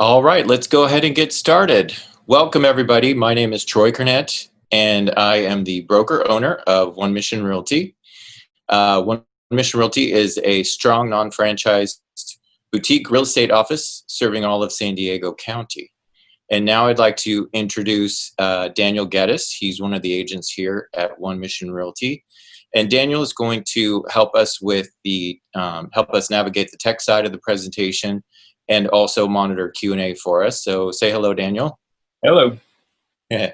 All right, let's go ahead and get started. Welcome, everybody. My name is Troy Curnett, and I am the broker owner of One Mission Realty. One Mission Realty is a strong, non-franchised boutique real estate office serving all of San Diego County. And now I'd like to introduce Daniel Geddes. He's one of the agents here at One Mission Realty. And Daniel is going to help us with help us navigate the tech side of the presentation and also monitor Q&A for us. So say hello, Daniel. Hello. And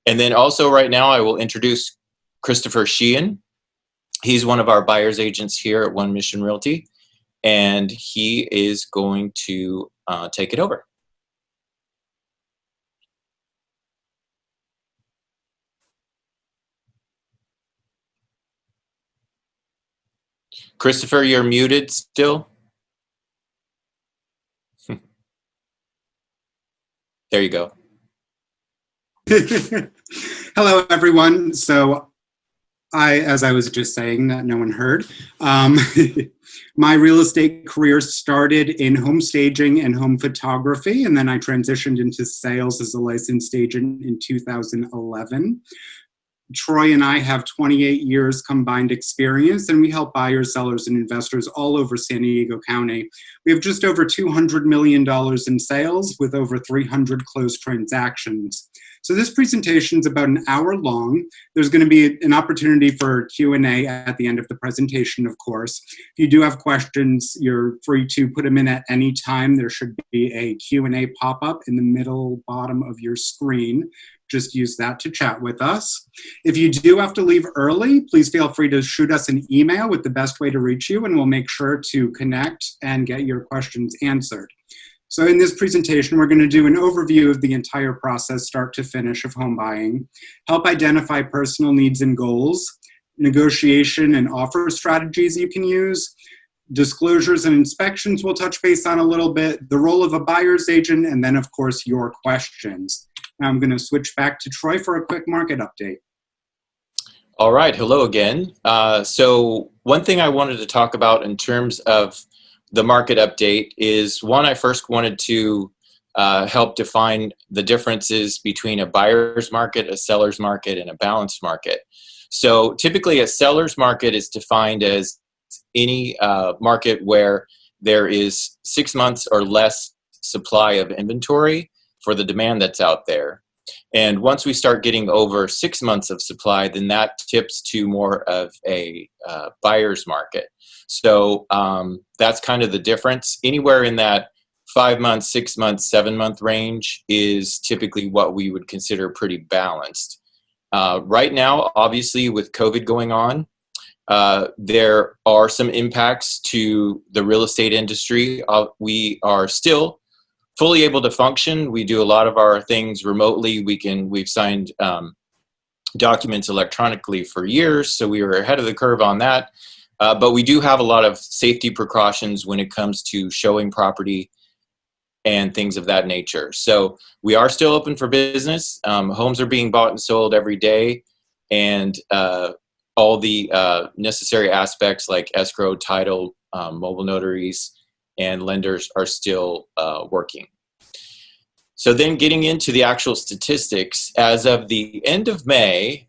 then also right now I will introduce Christopher Sheehan. He's one of our buyer's agents here at One Mission Realty, and he is going to take it over. Christopher, you're muted still. There you go. Hello, everyone. So as I was just saying that no one heard, my real estate career started in home staging and home photography, and then I transitioned into sales as a licensed agent in 2011. Troy and I have 28 years combined experience, and we help buyers, sellers, and investors all over San Diego County. We have just over $200 million in sales with over 300 closed transactions. So this presentation is about an hour long. There's going to be an opportunity for Q&A at the end of the presentation, of course. If you do have questions, you're free to put them in at any time. There should be a Q&A pop-up in the middle bottom of your screen. Just use that to chat with us. If you do have to leave early, please feel free to shoot us an email with the best way to reach you, and we'll make sure to connect and get your questions answered. So in this presentation, we're going to do an overview of the entire process, start to finish, of home buying, help identify personal needs and goals, negotiation and offer strategies you can use, disclosures and inspections we'll touch base on a little bit, the role of a buyer's agent, and then, of course, your questions. Now I'm going to switch back to Troy for a quick market update. All right, hello again. So one thing I wanted to talk about in terms of the market update is, one, I first wanted to help define the differences between a buyer's market, a seller's market, and a balanced market. So typically a seller's market is defined as any market where there is 6 months or less supply of inventory for the demand that's out there. And once we start getting over 6 months of supply, then that tips to more of a buyer's market. So that's kind of the difference. Anywhere in that 5 months, 6 months, 7 month range is typically what we would consider pretty balanced. Right now, obviously, with COVID going on, there are some impacts to the real estate industry. We are still fully able to function. We do a lot of our things remotely. We've signed documents electronically for years, so we were ahead of the curve on that. But we do have a lot of safety precautions when it comes to showing property and things of that nature. So we are still open for business. Homes are being bought and sold every day, and all the necessary aspects like escrow, title, mobile notaries, and lenders are still working. So then getting into the actual statistics, as of the end of May,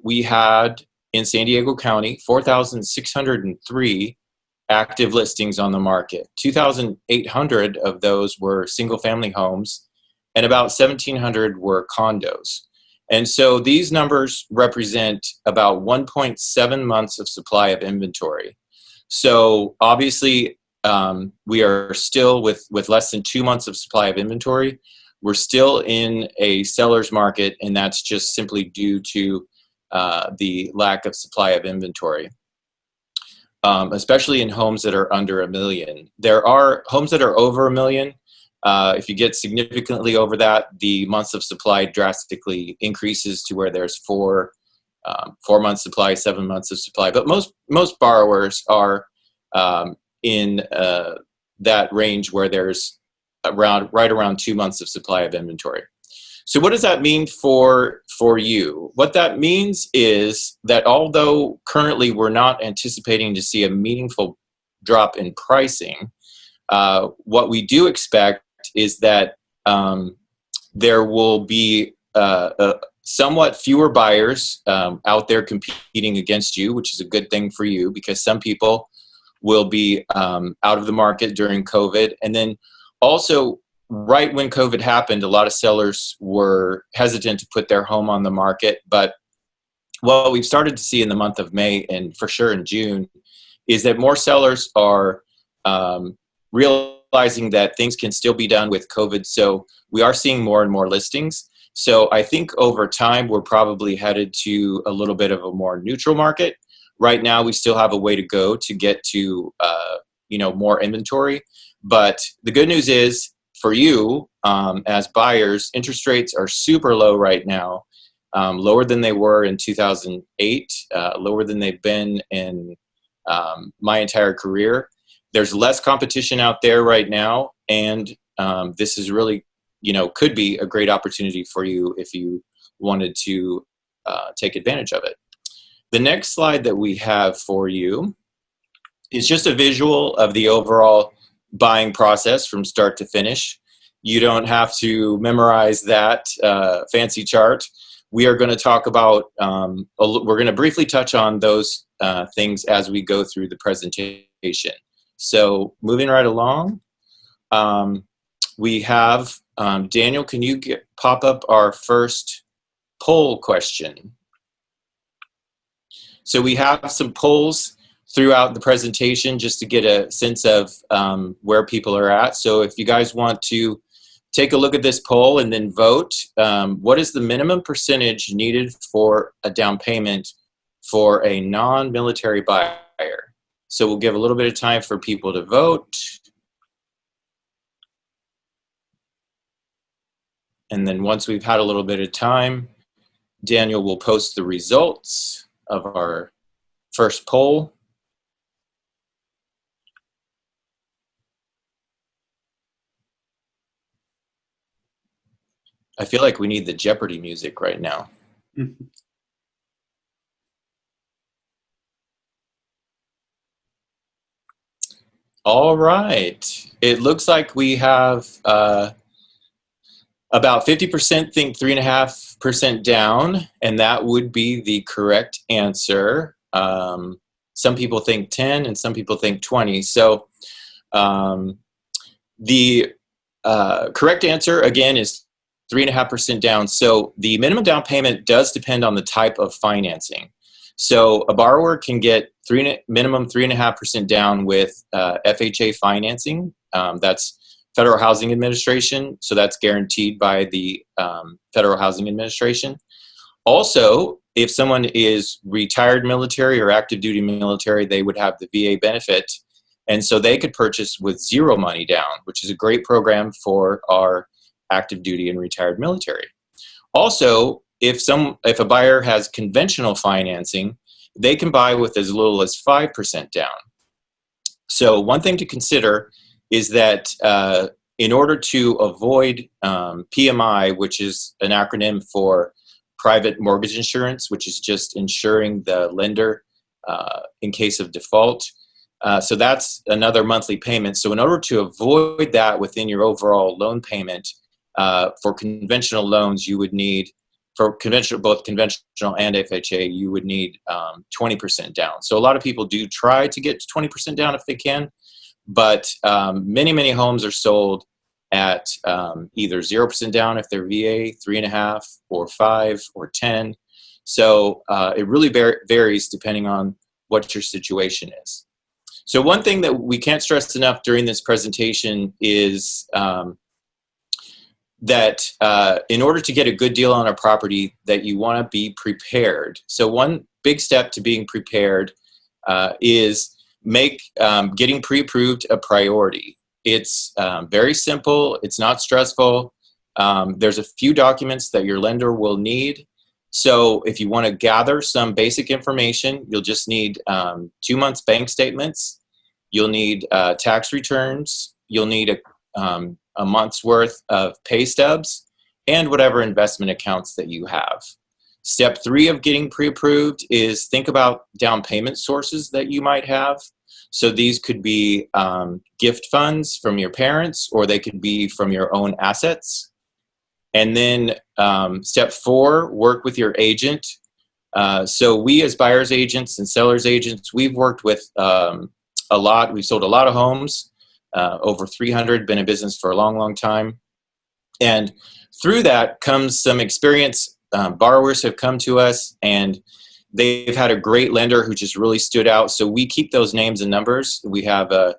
we had in San Diego County 4,603 active listings on the market. 2,800 of those were single family homes, and about 1,700 were condos. And so these numbers represent about 1.7 months of supply of inventory. So obviously, we are still with less than 2 months of supply of inventory. We're still in a seller's market, and that's just simply due to the lack of supply of inventory, especially in homes that are under $1 million. There are homes that are over $1 million. If you get significantly over that, the months of supply drastically increases to where there's 4 months supply, 7 months of supply. But most borrowers are in that range where there's right around 2 months of supply of inventory. So what does that mean for you? What that means is that although currently we're not anticipating to see a meaningful drop in pricing, what we do expect expect is that there will be somewhat fewer buyers out there competing against you, which is a good thing for you because some people will be out of the market during COVID. And then also, right when COVID happened, a lot of sellers were hesitant to put their home on the market. But what we've started to see in the month of May and for sure in June is that more sellers are realizing that things can still be done with COVID. So we are seeing more and more listings. So I think over time, we're probably headed to a little bit of a more neutral market. Right now, we still have a way to go to get to more inventory. But the good news is for you as buyers, interest rates are super low right now, lower than they were in 2008, lower than they've been in my entire career. There's less competition out there right now, and this is really, could be a great opportunity for you if you wanted to take advantage of it. The next slide that we have for you is just a visual of the overall buying process from start to finish. You don't have to memorize that fancy chart. We are going to talk about, we're going to briefly touch on those things as we go through the presentation. So moving right along, we have, Daniel, can you pop up our first poll question? So we have some polls throughout the presentation just to get a sense of where people are at. So if you guys want to take a look at this poll and then vote, what is the minimum percentage needed for a down payment for a non-military buyer? So we'll give a little bit of time for people to vote. And then once we've had a little bit of time, Daniel will post the results of our first poll. I feel like we need the Jeopardy music right now. All right. It looks like we have about 50% think 3.5% down, and that would be the correct answer. Some people think 10 and some people think 20. So the correct answer, again, is 3.5% down. So the minimum down payment does depend on the type of financing. So a borrower can get minimum 3.5% down with FHA financing. That's Federal Housing Administration. So that's guaranteed by the Federal Housing Administration. Also, if someone is retired military or active duty military, they would have the VA benefit. And so they could purchase with zero money down, which is a great program for our active duty and retired military. Also, if a buyer has conventional financing, they can buy with as little as 5% down. So one thing to consider is that in order to avoid PMI, which is an acronym for private mortgage insurance, which is just insuring the lender in case of default. So that's another monthly payment. So in order to avoid that within your overall loan payment, for conventional loans, you would need, for both conventional and FHA, you would need 20% down. So a lot of people do try to get to 20% down if they can, but many, many homes are sold at either 0% down if they're VA, 3.5, or 5, or 10. So it really varies depending on what your situation is. So one thing that we can't stress enough during this presentation is that in order to get a good deal on a property, that you want to be prepared. So one big step to being prepared is make getting pre-approved a priority. It's very simple. It's not stressful. There's a few documents that your lender will need. So if you want to gather some basic information, you'll just need 2 months bank statements. You'll need tax returns. You'll need a month's worth of pay stubs and whatever investment accounts that you have. Step 3 of getting pre-approved is think about down payment sources that you might have. So these could be gift funds from your parents, or they could be from your own assets. And then step 4, work with your agent. So we as buyer's agents and seller's agents, we've worked with a lot. We've sold a lot of homes, over 300, been in business for a long, long time. And through that comes some experience. Borrowers have come to us and they've had a great lender who just really stood out. So we keep those names and numbers. We have a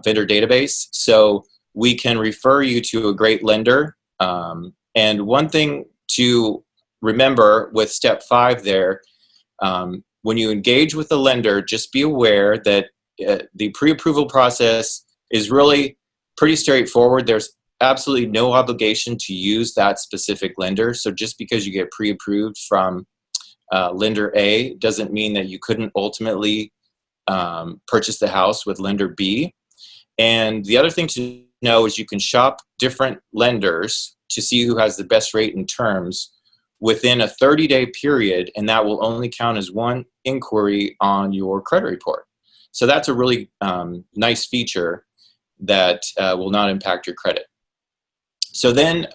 vendor database, so we can refer you to a great lender. And one thing to remember with step 5 there, when you engage with a lender, just be aware that the pre-approval process is really pretty straightforward. There's absolutely no obligation to use that specific lender. So just because you get pre-approved from lender A doesn't mean that you couldn't ultimately purchase the house with lender B. And the other thing to know is you can shop different lenders to see who has the best rate and terms within a 30-day period, and that will only count as one inquiry on your credit report. So that's a really nice feature that will not impact your credit. So then,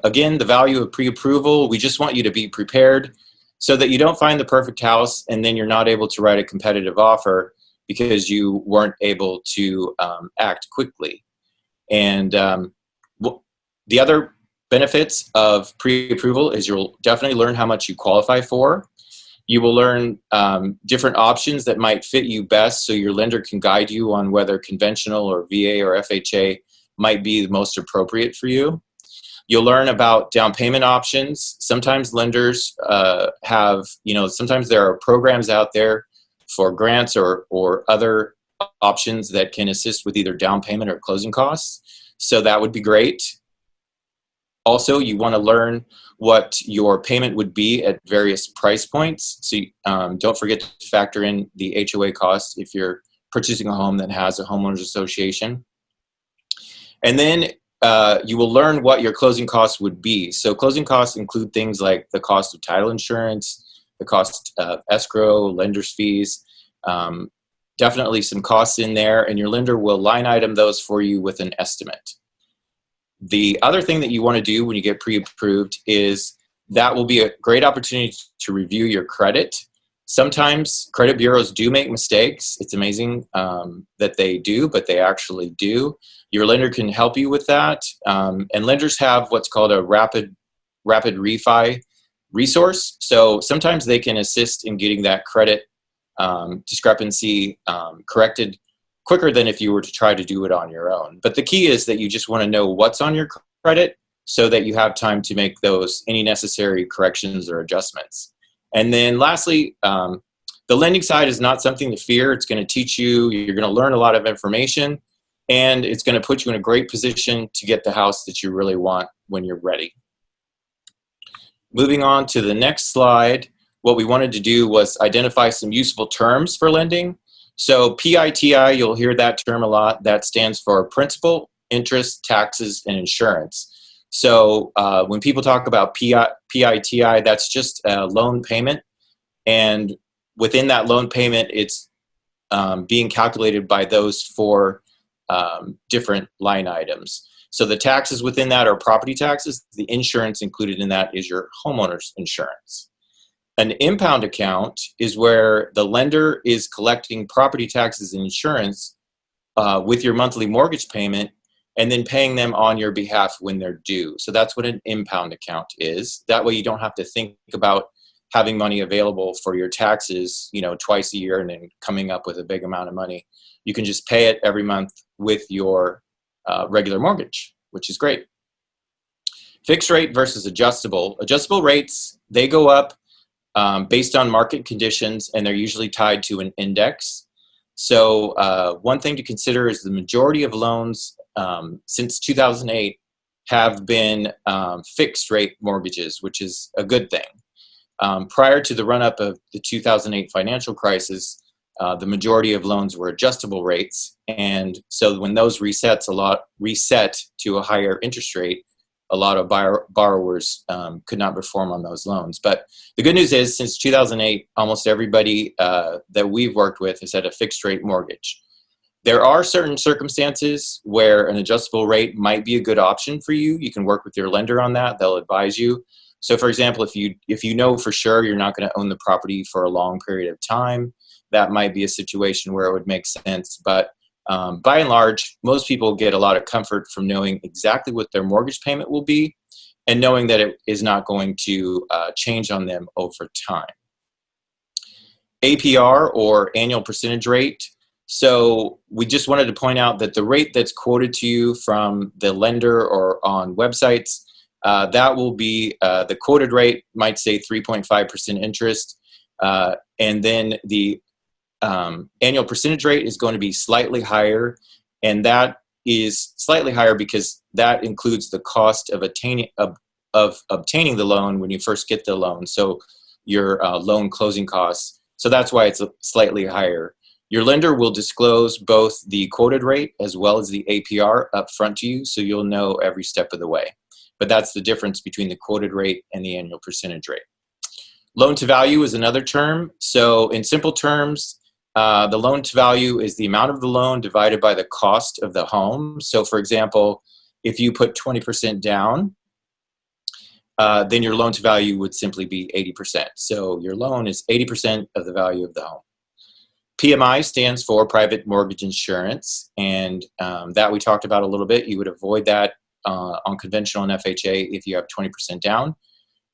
again, the value of pre-approval, we just want you to be prepared so that you don't find the perfect house and then you're not able to write a competitive offer because you weren't able to act quickly. And the other benefits of pre-approval is you'll definitely learn how much you qualify for. You will learn different options that might fit you best, so your lender can guide you on whether conventional or VA or FHA might be the most appropriate for you. You'll learn about down payment options. Sometimes lenders sometimes there are programs out there for grants or other options that can assist with either down payment or closing costs. So that would be great. Also, you want to learn what your payment would be at various price points. So don't forget to factor in the HOA costs if you're purchasing a home that has a homeowners association. And then you will learn what your closing costs would be. So closing costs include things like the cost of title insurance, the cost of escrow, lender's fees, definitely some costs in there, and your lender will line item those for you with an estimate. The other thing that you want to do when you get pre-approved is that will be a great opportunity to review your credit. Sometimes credit bureaus do make mistakes. It's amazing that they do, but they actually do. Your lender can help you with that. And lenders have what's called a rapid refi resource. So sometimes they can assist in getting that credit discrepancy corrected quicker than if you were to try to do it on your own. But the key is that you just want to know what's on your credit so that you have time to make any necessary corrections or adjustments. And then lastly, the lending side is not something to fear. It's going to teach you, you're going to learn a lot of information, and it's going to put you in a great position to get the house that you really want when you're ready. Moving on to the next slide, what we wanted to do was identify some useful terms for lending. So PITI, you'll hear that term a lot. That stands for principal, interest, taxes, and insurance. So when people talk about PITI, that's just a loan payment. And within that loan payment, it's being calculated by those 4 different line items. So the taxes within that are property taxes. The insurance included in that is your homeowner's insurance. An impound account is where the lender is collecting property taxes and insurance with your monthly mortgage payment and then paying them on your behalf when they're due. So that's what an impound account is. That way you don't have to think about having money available for your taxes, twice a year and then coming up with a big amount of money. You can just pay it every month with your regular mortgage, which is great. Fixed rate versus adjustable. Adjustable rates, they go up based on market conditions, and they're usually tied to an index. So one thing to consider is the majority of loans since 2008 have been fixed rate mortgages, which is a good thing. Prior to the run-up of the 2008 financial crisis, the majority of loans were adjustable rates. And so when those reset to a higher interest rate, a lot of borrowers could not perform on those loans. But the good news is, since 2008, almost everybody that we've worked with has had a fixed rate mortgage. There are certain circumstances where an adjustable rate might be a good option for you. You can work with your lender on that. They'll advise you. So for example, if you know for sure you're not going to own the property for a long period of time, that might be a situation where it would make sense. But by and large, most people get a lot of comfort from knowing exactly what their mortgage payment will be and knowing that it is not going to change on them over time. APR, or annual percentage rate. So we just wanted to point out that the rate that's quoted to you from the lender or on websites, that will be the quoted rate might say 3.5% interest, and then the annual percentage rate is going to be slightly higher, and that is slightly higher because that includes the cost of obtaining the loan when you first get the loan, so your loan closing costs. So that's why it's slightly higher. Your lender will disclose both the quoted rate as well as the APR up front to you, so you'll know every step of the way. But that's the difference between the quoted rate and the annual percentage rate. Loan to value is another term. So in simple terms, the loan to value is the amount of the loan divided by the cost of the home. So for example, if you put 20% down, then your loan to value would simply be 80%. So your loan is 80% of the value of the home. PMI stands for private mortgage insurance, and that we talked about a little bit. You would avoid that on conventional and FHA if you have 20% down.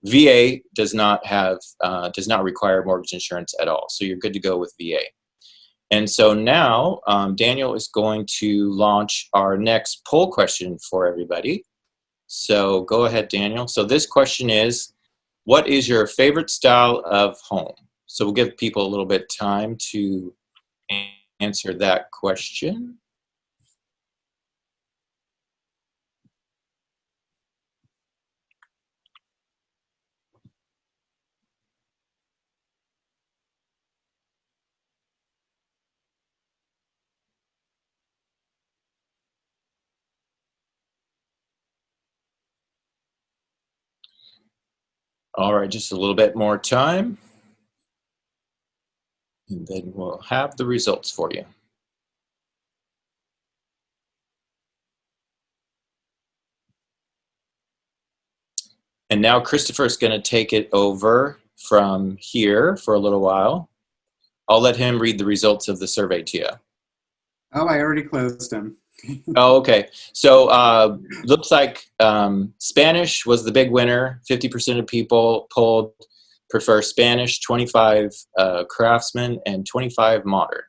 VA does not require mortgage insurance at all, so you're good to go with VA. And so now Daniel is going to launch our next poll question for everybody. So go ahead, Daniel. So this question is, what is your favorite style of home? So we'll give people a little bit of time to answer that question. All right, just a little bit more time, and then we'll have the results for you. And now Christopher is going to take it over from here for a little while. I'll let him read the results of the survey to you. Oh, I already closed them. Oh, okay. So looks like Spanish was the big winner. 50% of people polled prefer Spanish, 25 craftsman, and 25 modern.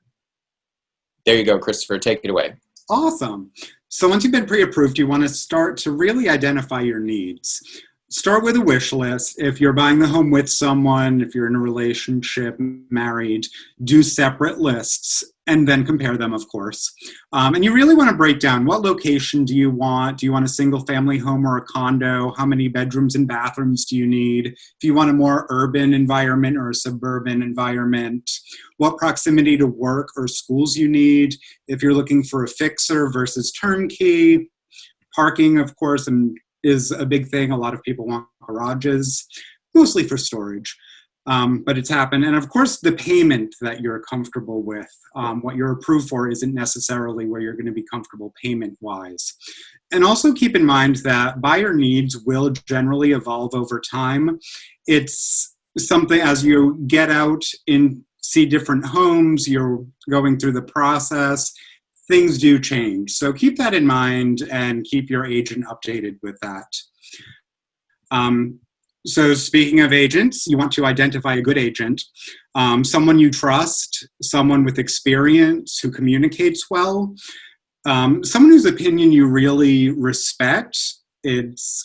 There you go, Christopher. Take it away. Awesome. So once you've been pre-approved, you want to start to really identify your needs. Start with a wish list. If you're buying the home with someone, if you're in a relationship, married, do separate lists and then compare them, of course. And you really want to break down, what location do you want? Do you want a single family home or a condo? How many bedrooms and bathrooms do you need? If you want a more urban environment or a suburban environment, what proximity to work or schools you need? If you're looking for a fixer versus turnkey, parking, of course, and is a big thing. A lot of people want garages, mostly for storage, but it's happened. And of course, the payment that you're comfortable with, what you're approved for isn't necessarily where you're going to be comfortable payment-wise. And also keep in mind that buyer needs will generally evolve over time. It's something, as you get out and see different homes, you're going through the process, things do change. So keep that in mind and keep your agent updated with that. So speaking of agents, you want to identify a good agent, someone you trust, someone with experience who communicates well, someone whose opinion you really respect.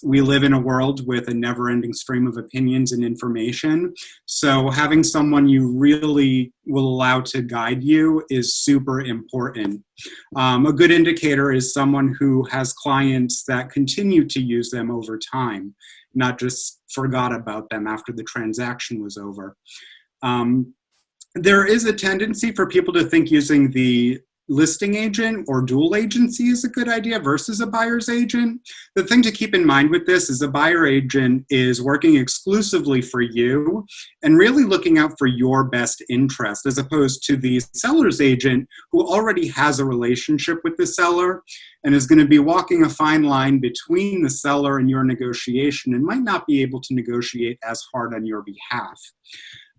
We live in a world with a never-ending stream of opinions and information. So having someone you really will allow to guide you is super important. A good indicator is someone who has clients that continue to use them over time, not just forgot about them after the transaction was over. There is a tendency for people to think using the listing agent or dual agency is a good idea versus a buyer's agent. The thing to keep in mind with this is a buyer agent is working exclusively for you and really looking out for your best interest, as opposed to the seller's agent who already has a relationship with the seller and is going to be walking a fine line between the seller and your negotiation and might not be able to negotiate as hard on your behalf.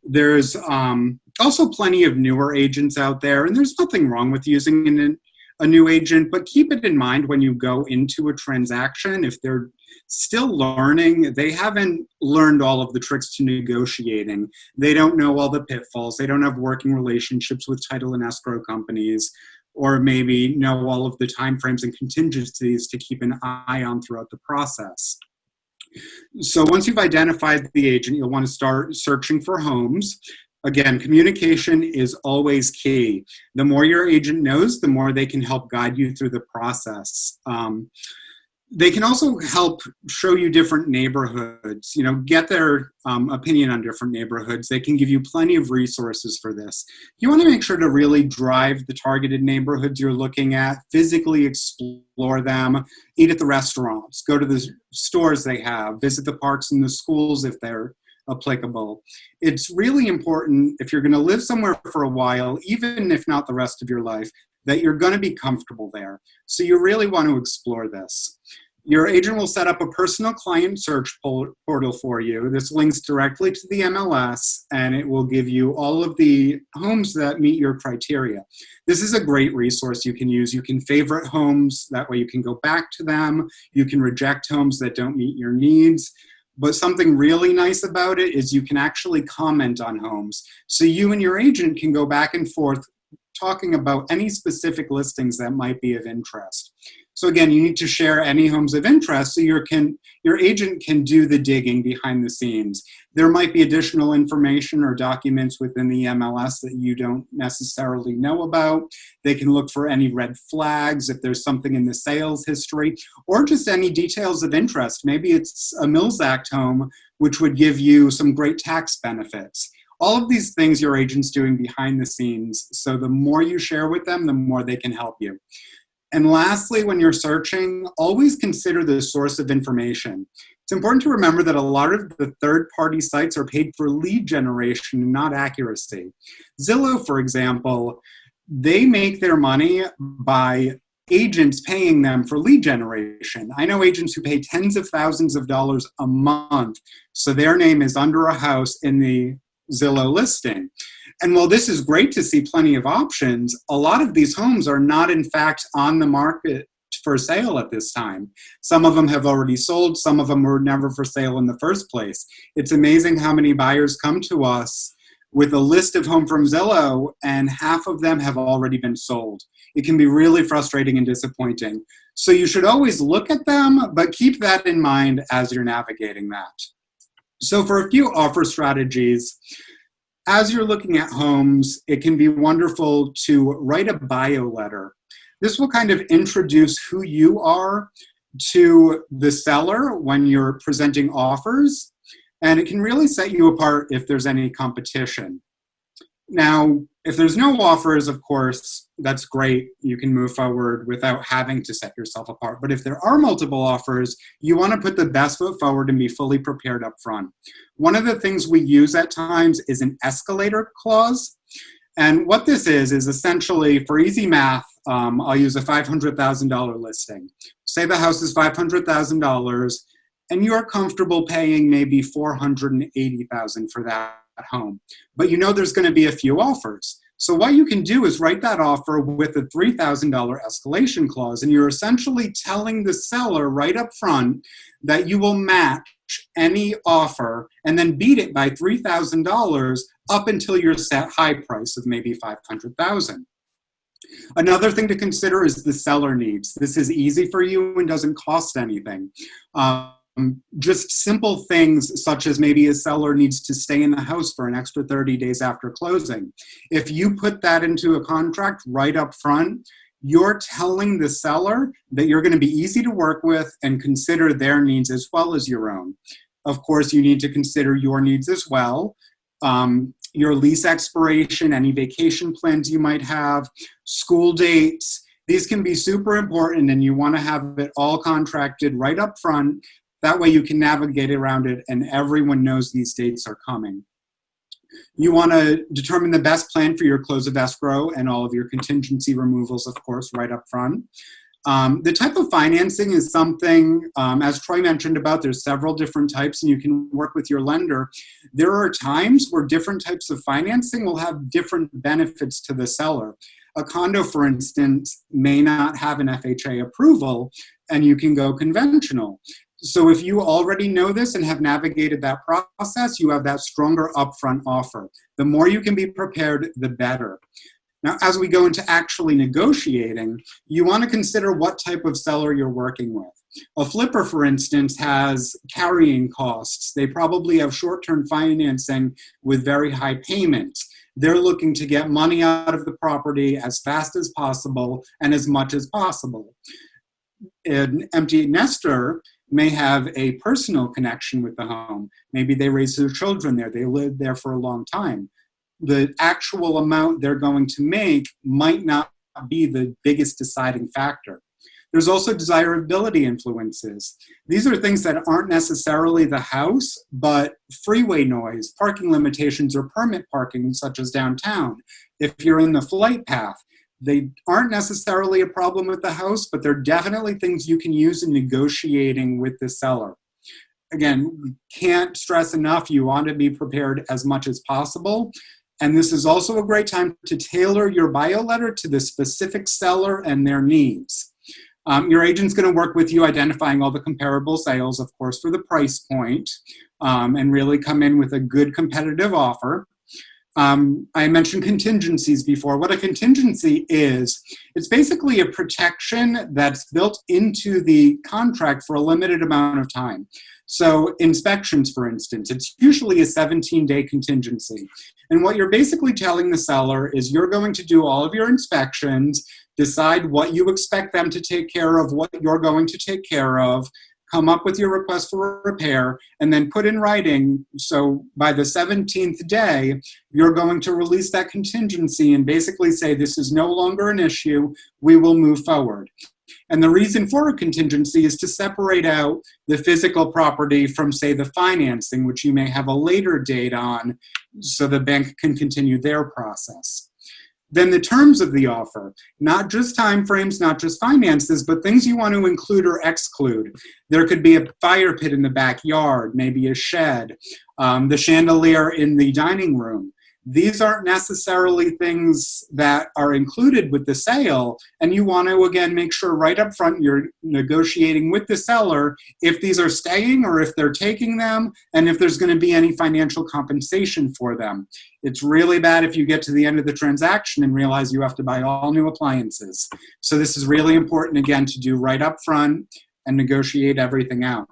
There's also plenty of newer agents out there, and there's nothing wrong with using a new agent, but keep it in mind when you go into a transaction. If they're still learning, they haven't learned all of the tricks to negotiating. They don't know all the pitfalls. They don't have working relationships with title and escrow companies, or maybe know all of the timeframes and contingencies to keep an eye on throughout the process. So once you've identified the agent, you'll want to start searching for homes. Again, communication is always key. The more your agent knows, the more they can help guide you through the process. They can also help show you different neighborhoods, get their opinion on different neighborhoods. They can give you plenty of resources for this. You want to make sure to really drive the targeted neighborhoods you're looking at, physically explore them, eat at the restaurants, go to the stores they have, visit the parks and the schools if they're applicable. It's really important if you're going to live somewhere for a while, even if not the rest of your life, that you're going to be comfortable there. So you really want to explore this. Your agent will set up a personal client search portal for you. This links directly to the MLS, and it will give you all of the homes that meet your criteria. This is a great resource you can use. You can favorite homes. That way you can go back to them. You can reject homes that don't meet your needs. But something really nice about it is you can actually comment on homes. So you and your agent can go back and forth talking about any specific listings that might be of interest. So again, you need to share any homes of interest so your agent can do the digging behind the scenes. There might be additional information or documents within the MLS that you don't necessarily know about. They can look for any red flags, if there's something in the sales history, or just any details of interest. Maybe it's a Mills Act home, which would give you some great tax benefits. All of these things your agent's doing behind the scenes, so the more you share with them, the more they can help you. And lastly, when you're searching, always consider the source of information. It's important to remember that a lot of the third-party sites are paid for lead generation and not accuracy. Zillow, for example, they make their money by agents paying them for lead generation. I know agents who pay tens of thousands of dollars a month, so their name is under a house in the Zillow listing. And while this is great to see plenty of options, a lot of these homes are not in fact on the market for sale at this time. Some of them have already sold, some of them were never for sale in the first place. It's amazing how many buyers come to us with a list of homes from Zillow and half of them have already been sold. It can be really frustrating and disappointing. So you should always look at them, but keep that in mind as you're navigating that. So for a few offer strategies, as you're looking at homes, it can be wonderful to write a bio letter. This will kind of introduce who you are to the seller when you're presenting offers, and it can really set you apart if there's any competition. Now, if there's no offers, of course, that's great. You can move forward without having to set yourself apart. But if there are multiple offers, you want to put the best foot forward and be fully prepared up front. One of the things we use at times is an escalator clause. And what this is essentially, for easy math, I'll use a $500,000 listing. Say the house is $500,000 and you're comfortable paying maybe $480,000 for that home, but you know there's going to be a few offers. So what you can do is write that offer with a $3,000 escalation clause, and you're essentially telling the seller right up front that you will match any offer and then beat it by $3,000 up until your set high price of maybe $500,000. Another thing to consider is the seller needs. This is easy for you and doesn't cost anything. Just simple things such as maybe a seller needs to stay in the house for an extra 30 days after closing. If you put that into a contract right up front, you're telling the seller that you're going to be easy to work with and consider their needs as well as your own. Of course, you need to consider your needs as well. your lease expiration, any vacation plans you might have, school dates. These can be super important, and you want to have it all contracted right up front. That way you can navigate around it and everyone knows these dates are coming. You want to determine the best plan for your close of escrow and all of your contingency removals, of course, right up front. The type of financing is something, as Troy mentioned about, there's several different types and you can work with your lender. There are times where different types of financing will have different benefits to the seller. A condo, for instance, may not have an FHA approval and you can go conventional. So if you already know this and have navigated that process, you have that stronger upfront offer. The more you can be prepared, the better. Now, as we go into actually negotiating, you want to consider what type of seller you're working with. A flipper, for instance, has carrying costs. They probably have short-term financing with very high payments. They're looking to get money out of the property as fast as possible and as much as possible. An empty nester may have a personal connection with the home. Maybe they raise their children there. They live there for a long time. The actual amount they're going to make might not be the biggest deciding factor. There's also desirability influences. These are things that aren't necessarily the house, but freeway noise, parking limitations, or permit parking, such as downtown. If you're in the flight path, they aren't necessarily a problem with the house, but they're definitely things you can use in negotiating with the seller. Again, we can't stress enough, you want to be prepared as much as possible. And this is also a great time to tailor your bio letter to the specific seller and their needs. Your agent's going to work with you identifying all the comparable sales, of course, for the price point, and really come in with a good competitive offer. I mentioned contingencies before. What a contingency is, it's basically a protection that's built into the contract for a limited amount of time. So inspections, for instance, it's usually a 17-day contingency. And what you're basically telling the seller is you're going to do all of your inspections, decide what you expect them to take care of, what you're going to take care of, come up with your request for repair, and then put in writing. So by the 17th day, you're going to release that contingency and basically say, this is no longer an issue, we will move forward. And the reason for a contingency is to separate out the physical property from, say, the financing, which you may have a later date on, so the bank can continue their process. Then the terms of the offer, not just timeframes, not just finances, but things you want to include or exclude. There could be a fire pit in the backyard, maybe a shed, the chandelier in the dining room. These aren't necessarily things that are included with the sale, and you want to, again, make sure right up front you're negotiating with the seller if these are staying or if they're taking them, and if there's going to be any financial compensation for them. It's really bad if you get to the end of the transaction and realize you have to buy all new appliances. So this is really important, again, to do right up front and negotiate everything out.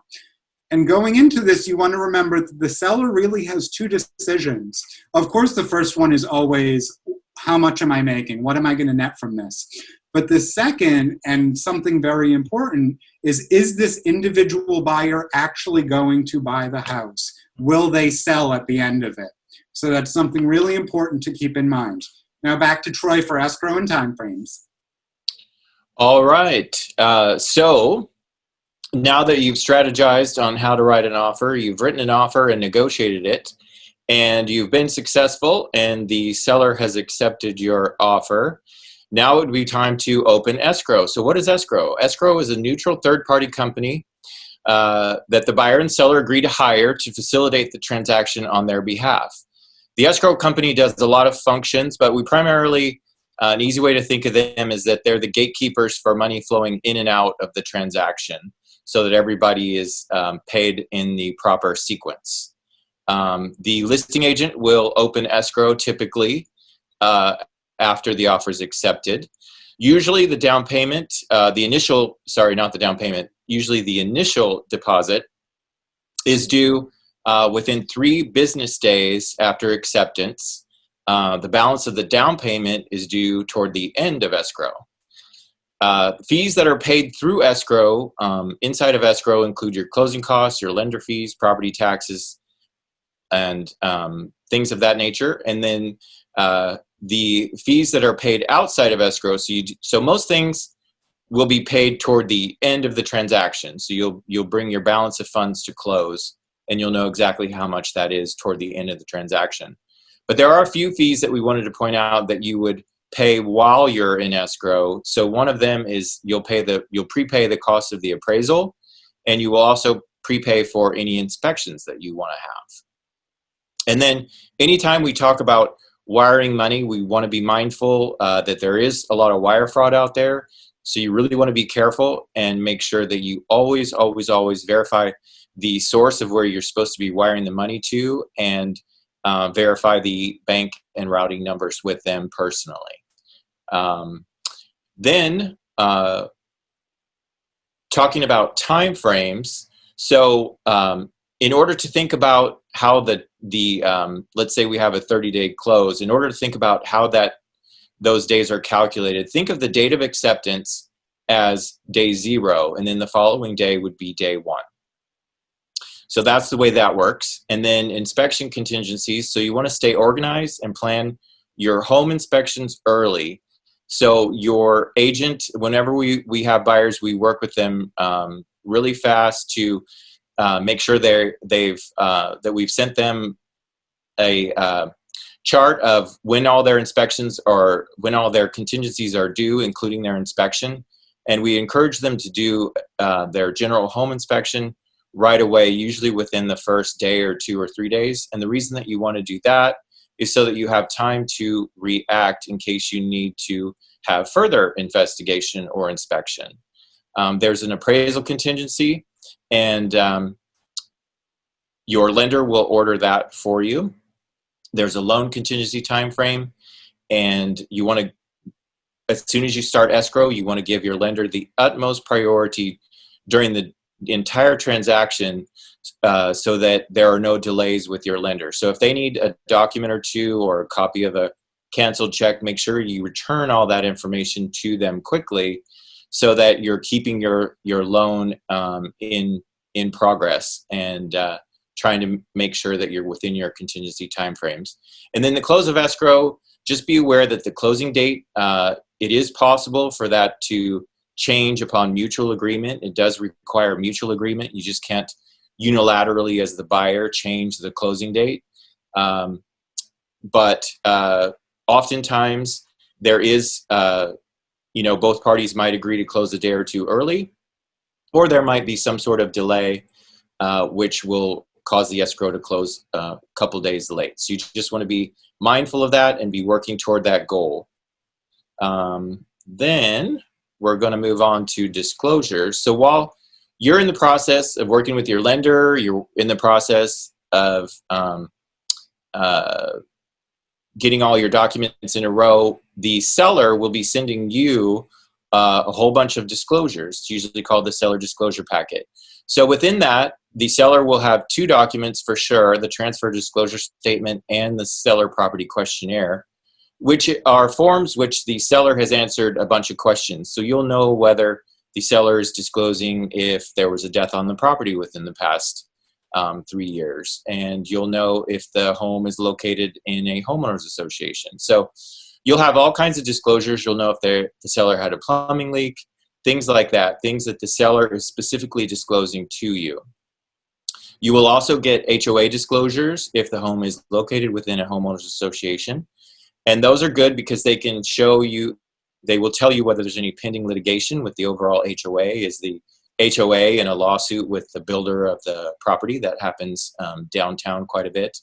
And going into this, you want to remember that the seller really has two decisions. Of course, the first one is always, how much am I making? What am I going to net from this? But the second, and something very important, is this individual buyer actually going to buy the house? Will they sell at the end of it? So that's something really important to keep in mind. Now back to Troy for escrow and timeframes. All right. So now that you've strategized on how to write an offer, you've written an offer and negotiated it, and you've been successful and the seller has accepted your offer, now it would be time to open escrow. So what is escrow? Escrow is a neutral third-party company that the buyer and seller agree to hire to facilitate the transaction on their behalf. The escrow company does a lot of functions, but we primarily, an easy way to think of them is that they're the gatekeepers for money flowing in and out of the transaction, so that everybody is paid in the proper sequence. The listing agent will open escrow typically after the offer is accepted. Usually the down payment, usually the initial deposit is due within 3 business days after acceptance. The balance of the down payment is due toward the end of escrow. Fees that are paid through escrow, inside of escrow, include your closing costs, your lender fees, property taxes, and things of that nature. And then the fees that are paid outside of escrow. So most things will be paid toward the end of the transaction. So you'll bring your balance of funds to close, and you'll know exactly how much that is toward the end of the transaction. But there are a few fees that we wanted to point out that you would pay while you're in escrow. So one of them is you'll prepay the cost of the appraisal, and you will also prepay for any inspections that you want to have. And then anytime we talk about wiring money, we want to be mindful that there is a lot of wire fraud out there. So you really want to be careful and make sure that you always, always, always verify the source of where you're supposed to be wiring the money to, and verify the bank and routing numbers with them personally. Then talking about time frames. So in order to think about how let's say we have a 30-day close, in order to think about how those days are calculated, think of the date of acceptance as day 0, and then the following day would be day 1. So that's the way that works. And then inspection contingencies. So you want to stay organized and plan your home inspections early. So your agent, whenever we have buyers, we work with them really fast to make sure that we've sent them a chart of when all their inspections or when all their contingencies are due, including their inspection. And we encourage them to do their general home inspection right away, usually within the first day or 2 or 3 days. And the reason that you want to do that is so that you have time to react in case you need to have further investigation or inspection. There's an appraisal contingency, and your lender will order that for you. There's a loan contingency time frame, and you want to, as soon as you start escrow, you want to give your lender the utmost priority during the entire transaction so that there are no delays with your lender. So if they need a document or two or a copy of a canceled check, make sure you return all that information to them quickly so that you're keeping your loan in progress and trying to make sure that you're within your contingency timeframes. And then the close of escrow, just be aware that the closing date, it is possible for that to change upon mutual agreement. It does require mutual agreement. You just can't unilaterally, as the buyer, change the closing date. But oftentimes there is, both parties might agree to close a day or two early, or there might be some sort of delay, which will cause the escrow to close a couple days late. So you just want to be mindful of that and be working toward that goal. Then we're going to move on to disclosures. So while you're in the process of working with your lender, you're in the process of getting all your documents in a row, the seller will be sending you a whole bunch of disclosures. It's usually called the seller disclosure packet. So within that, the seller will have 2 documents for sure, the transfer disclosure statement and the seller property questionnaire, which are forms which the seller has answered a bunch of questions. So you'll know whether the seller is disclosing if there was a death on the property within the past 3 years. And you'll know if the home is located in a homeowners association. So you'll have all kinds of disclosures. You'll know if the seller had a plumbing leak, things like that, things that the seller is specifically disclosing to you. You will also get HOA disclosures if the home is located within a homeowners association. And those are good because they can show you, they will tell you whether there's any pending litigation with the overall HOA. Is the HOA in a lawsuit with the builder of the property? That happens downtown quite a bit.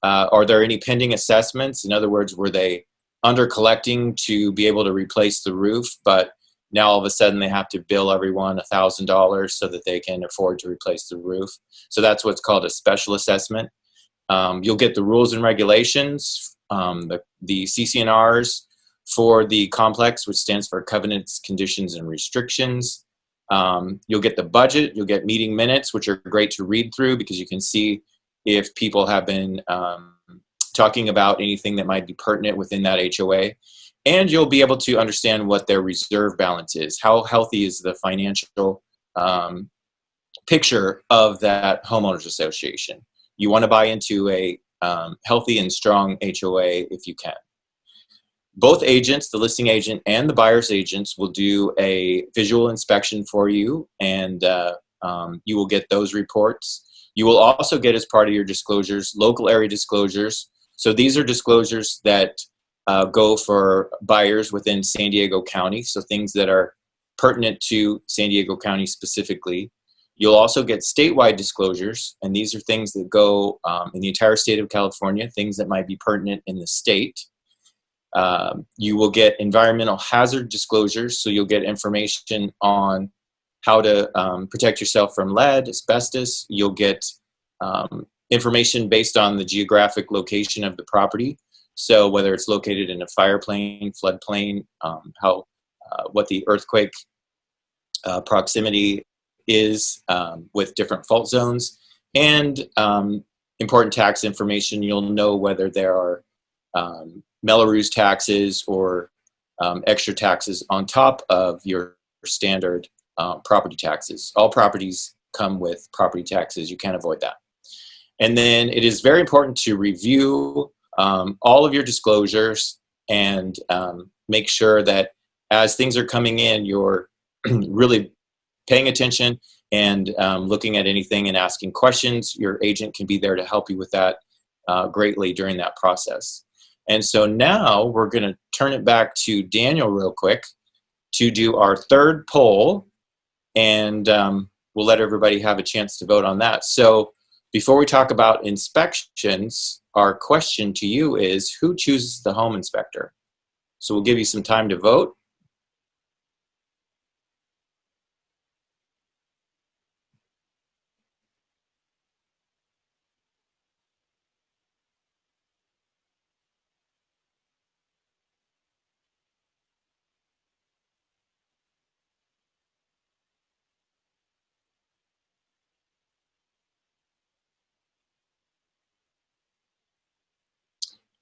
Are there any pending assessments? In other words, were they under collecting to be able to replace the roof, but now all of a sudden they have to bill everyone $1,000 so that they can afford to replace the roof? So that's what's called a special assessment. You'll get the rules and regulations, the CC&Rs for the complex, which stands for covenants, conditions, and restrictions. You'll get the budget. You'll get meeting minutes, which are great to read through because you can see if people have been talking about anything that might be pertinent within that HOA. And you'll be able to understand what their reserve balance is. How healthy is the financial picture of that homeowners association? You want to buy into a healthy and strong HOA if you can. Both agents, the listing agent and the buyer's agents, will do a visual inspection for you, and you will get those reports. You will also get, as part of your disclosures, local area disclosures. So these are disclosures that go for buyers within San Diego County, so things that are pertinent to San Diego County specifically. You'll also get statewide disclosures, and these are things that go in the entire state of California, things that might be pertinent in the state. You will get environmental hazard disclosures, so you'll get information on how to protect yourself from lead, asbestos. You'll get information based on the geographic location of the property, so whether it's located in a fire plain, floodplain, what the earthquake proximity is with different fault zones, and important tax information. You'll know whether there are Melrose taxes or extra taxes on top of your standard property taxes. All properties come with property taxes. You can't avoid that. And then it is very important to review all of your disclosures and make sure that as things are coming in, you're really paying attention and looking at anything and asking questions. Your agent can be there to help you with that greatly during that process. And so now we're going to turn it back to Daniel real quick to do our third poll, and we'll let everybody have a chance to vote on that. So before we talk about inspections, our question to you is, who chooses the home inspector? So we'll give you some time to vote.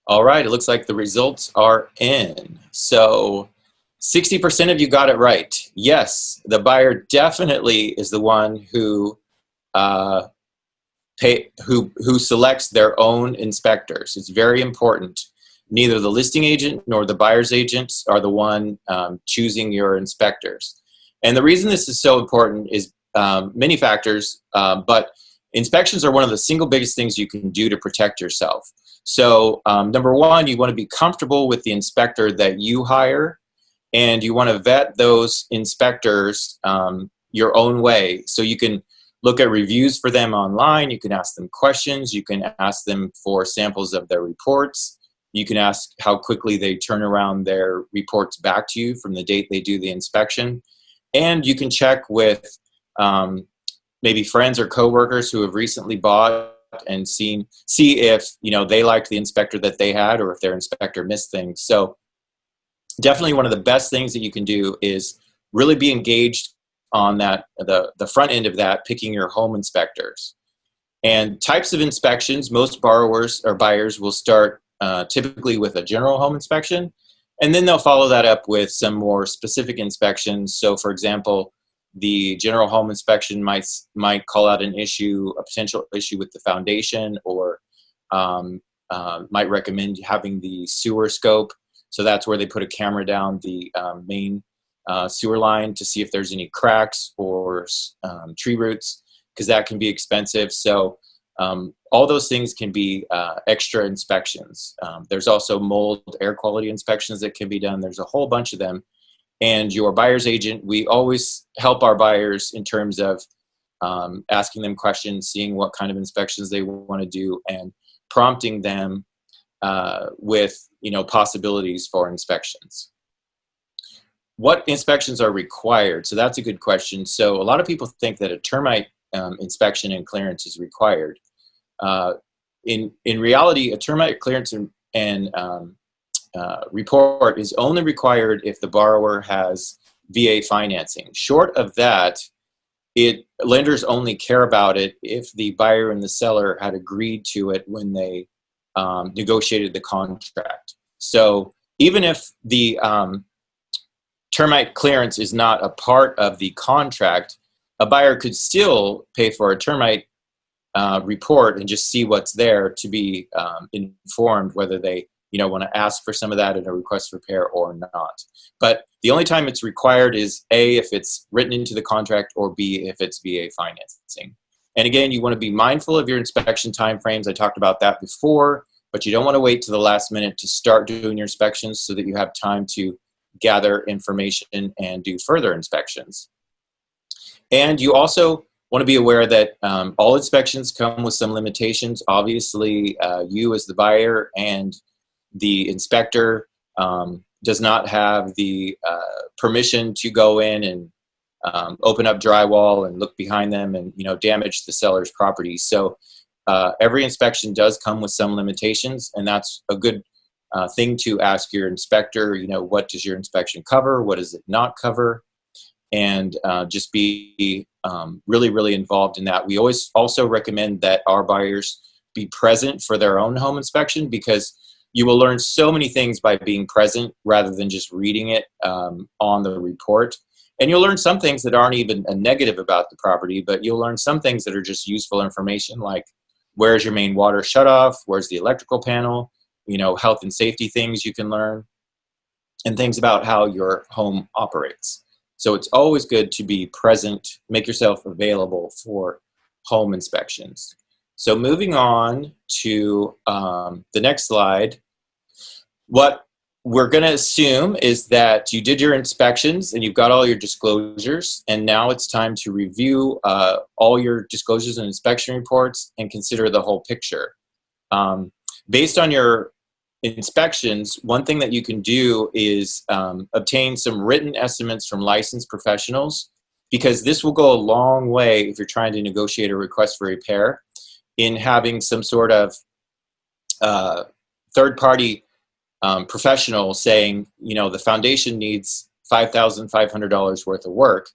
All right, it looks like the results are in. So 60% of you got it right. Yes, the buyer definitely is the one who selects their own inspectors. It's very important. Neither the listing agent nor the buyer's agents are the one choosing your inspectors. And the reason this is so important is many factors, but inspections are one of the single biggest things you can do to protect yourself. So number one, you want to be comfortable with the inspector that you hire, and you want to vet those inspectors your own way. So you can look at reviews for them online, you can ask them questions, you can ask them for samples of their reports, you can ask how quickly they turn around their reports back to you from the date they do the inspection, and you can check with maybe friends or coworkers who have recently bought and see if they liked the inspector that they had, or if their inspector missed things. So definitely one of the best things that you can do is really be engaged on that, the front end of that, picking your home inspectors. And types of inspections, most borrowers or buyers will start typically with a general home inspection, and then they'll follow that up with some more specific inspections. So for example, the general home inspection might call out an issue, a potential issue with the foundation, or might recommend having the sewer scope. So that's where they put a camera down the main sewer line to see if there's any cracks or tree roots, because that can be expensive. So all those things can be extra inspections. There's also mold, air quality inspections that can be done. There's a whole bunch of them. And your buyer's agent, we always help our buyers in terms of asking them questions, seeing what kind of inspections they want to do, and prompting them with possibilities for inspections. What inspections are required? So that's a good question. So a lot of people think that a termite inspection and clearance is required. In reality, a termite clearance and report is only required if the borrower has VA financing. Short of that, lenders only care about it if the buyer and the seller had agreed to it when they negotiated the contract. So even if the termite clearance is not a part of the contract, a buyer could still pay for a termite report and just see what's there to be informed whether they want to ask for some of that in a request for repair or not. But the only time it's required is A, if it's written into the contract, or B, if it's VA financing. And again, you want to be mindful of your inspection timeframes. I talked about that before, but you don't want to wait to the last minute to start doing your inspections so that you have time to gather information and do further inspections. And you also want to be aware that all inspections come with some limitations. Obviously, you as the buyer and the inspector does not have the permission to go in and open up drywall and look behind them and damage the seller's property. So every inspection does come with some limitations, and that's a good thing to ask your inspector. What does your inspection cover? What does it not cover? And just be really, really involved in that. We always also recommend that our buyers be present for their own home inspection, because you will learn so many things by being present rather than just reading it on the report. And you'll learn some things that aren't even a negative about the property, but you'll learn some things that are just useful information, like where's your main water shutoff, where's the electrical panel, health and safety things you can learn, and things about how your home operates. So it's always good to be present, make yourself available for home inspections. So moving on to the next slide, what we're going to assume is that you did your inspections and you've got all your disclosures, and now it's time to review all your disclosures and inspection reports and consider the whole picture. Based on your inspections, one thing that you can do is obtain some written estimates from licensed professionals, because this will go a long way if you're trying to negotiate a request for repair, in having some sort of third-party professional saying, the foundation needs $5,500 worth of work.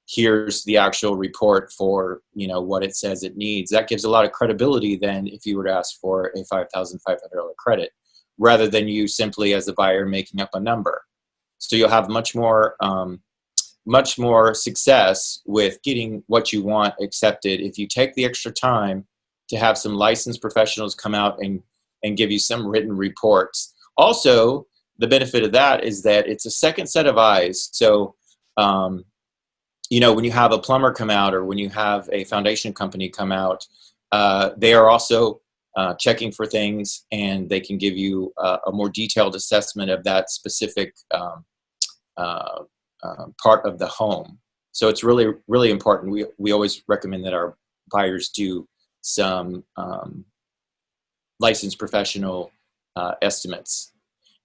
Here's the actual report for, what it says it needs. That gives a lot of credibility then if you were to ask for a $5,500 credit, rather than you simply as a buyer making up a number. So you'll have much more success with getting what you want accepted if you take the extra time to have some licensed professionals come out and give you some written reports. Also, the benefit of that is that it's a second set of eyes. So, when you have a plumber come out, or when you have a foundation company come out, they are also checking for things, and they can give you a more detailed assessment of that specific part of the home. So it's really, really important. We always recommend that our buyers do some licensed professional estimates.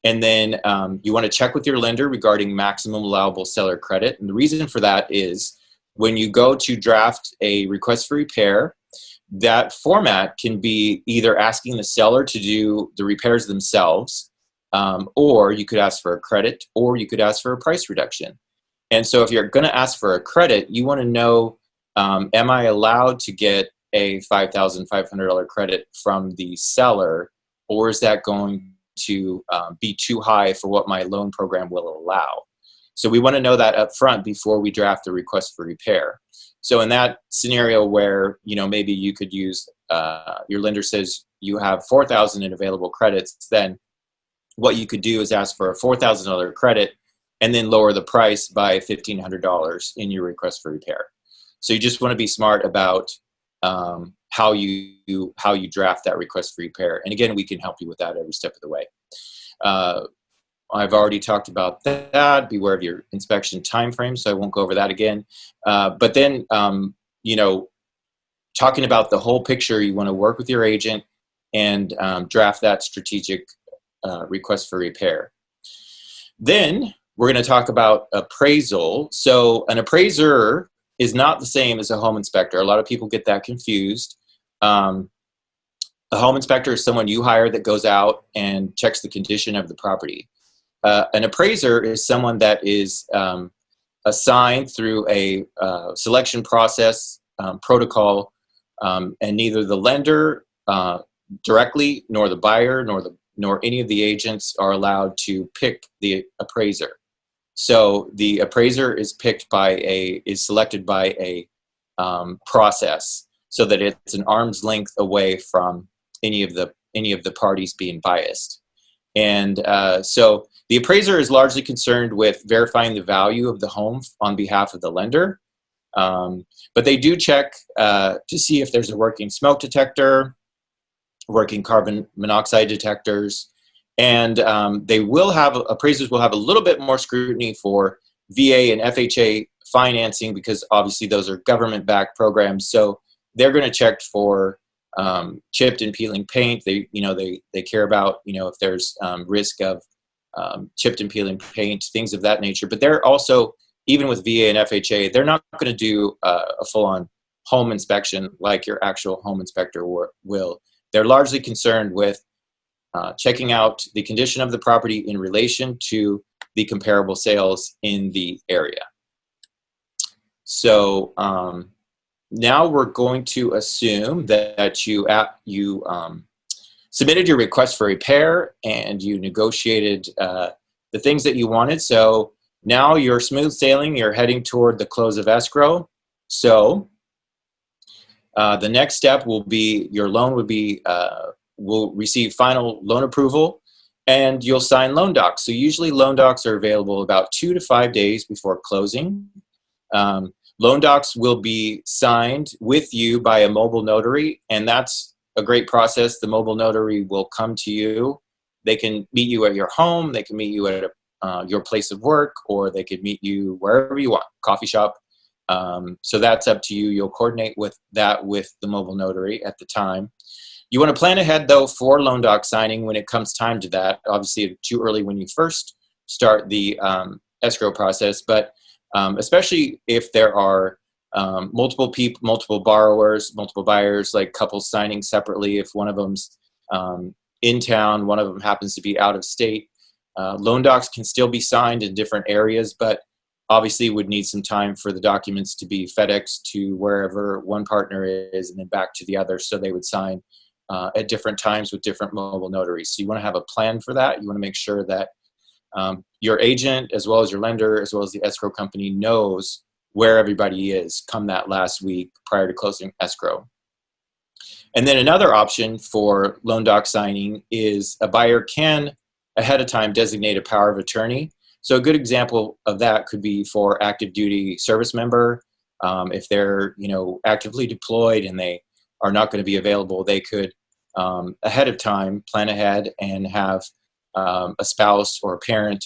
And then you want to check with your lender regarding maximum allowable seller credit. And the reason for that is when you go to draft a request for repair, that format can be either asking the seller to do the repairs themselves, or you could ask for a credit, or you could ask for a price reduction. And so if you're going to ask for a credit, you want to know, am I allowed to get a $5,500 credit from the seller, or is that going to be too high for what my loan program will allow? So we want to know that up front before we draft the request for repair. So in that scenario where, maybe you could use, your lender says you have 4,000 in available credits, then what you could do is ask for a $4,000 credit and then lower the price by $1,500 in your request for repair. So you just want to be smart about how you draft that request for repair. And again, we can help you with that every step of the way. I've already talked about that. Beware of your inspection timeframe, so I won't go over that again. But then, talking about the whole picture, you want to work with your agent and draft that strategic request for repair. Then we're going to talk about appraisal. So an appraiser is not the same as a home inspector. A lot of people get that confused. A home inspector is someone you hire that goes out and checks the condition of the property. An appraiser is someone that is assigned through a selection process protocol, and neither the lender directly, nor the buyer, nor any of the agents are allowed to pick the appraiser. So the appraiser is selected by a process. so that it's an arm's length away from any of the parties being biased. And so the appraiser is largely concerned with verifying the value of the home on behalf of the lender. But they do check to see if there's a working smoke detector, working carbon monoxide detectors, and appraisers will have a little bit more scrutiny for VA and FHA financing, because obviously those are government-backed programs. So they're going to check for chipped and peeling paint. They care about, if there's risk of chipped and peeling paint, things of that nature. But they're also, even with VA and FHA, they're not going to do a full-on home inspection like your actual home inspector will. They're largely concerned with checking out the condition of the property in relation to the comparable sales in the area. So now we're going to assume that you submitted your request for repair and you negotiated the things that you wanted. So now you're smooth sailing, you're heading toward the close of escrow. So the next step will be your loan will receive final loan approval, and you'll sign loan docs. So usually loan docs are available about 2 to 5 days before closing. Loan docs will be signed with you by a mobile notary, and that's a great process. The mobile notary will come to you. They can meet you at your home, they can meet you at your place of work, or they could meet you wherever you want, coffee shop. So that's up to you. You'll coordinate with the mobile notary at the time. You want to plan ahead, though, for loan doc signing when it comes time to that. Obviously, too early when you first start the escrow process, but especially if there are multiple borrowers, multiple buyers, like couples signing separately. If one of them's in town, one of them happens to be out of state, loan docs can still be signed in different areas, but obviously would need some time for the documents to be FedExed to wherever one partner is and then back to the other. So they would sign at different times with different mobile notaries. So you want to have a plan for that. You want to make sure that your agent, as well as your lender, as well as the escrow company, knows where everybody is come that last week prior to closing escrow. And then another option for loan doc signing is a buyer can ahead of time designate a power of attorney. So a good example of that could be for active duty service member. If they're actively deployed and they are not going to be available, they could ahead of time plan ahead and have a spouse or a parent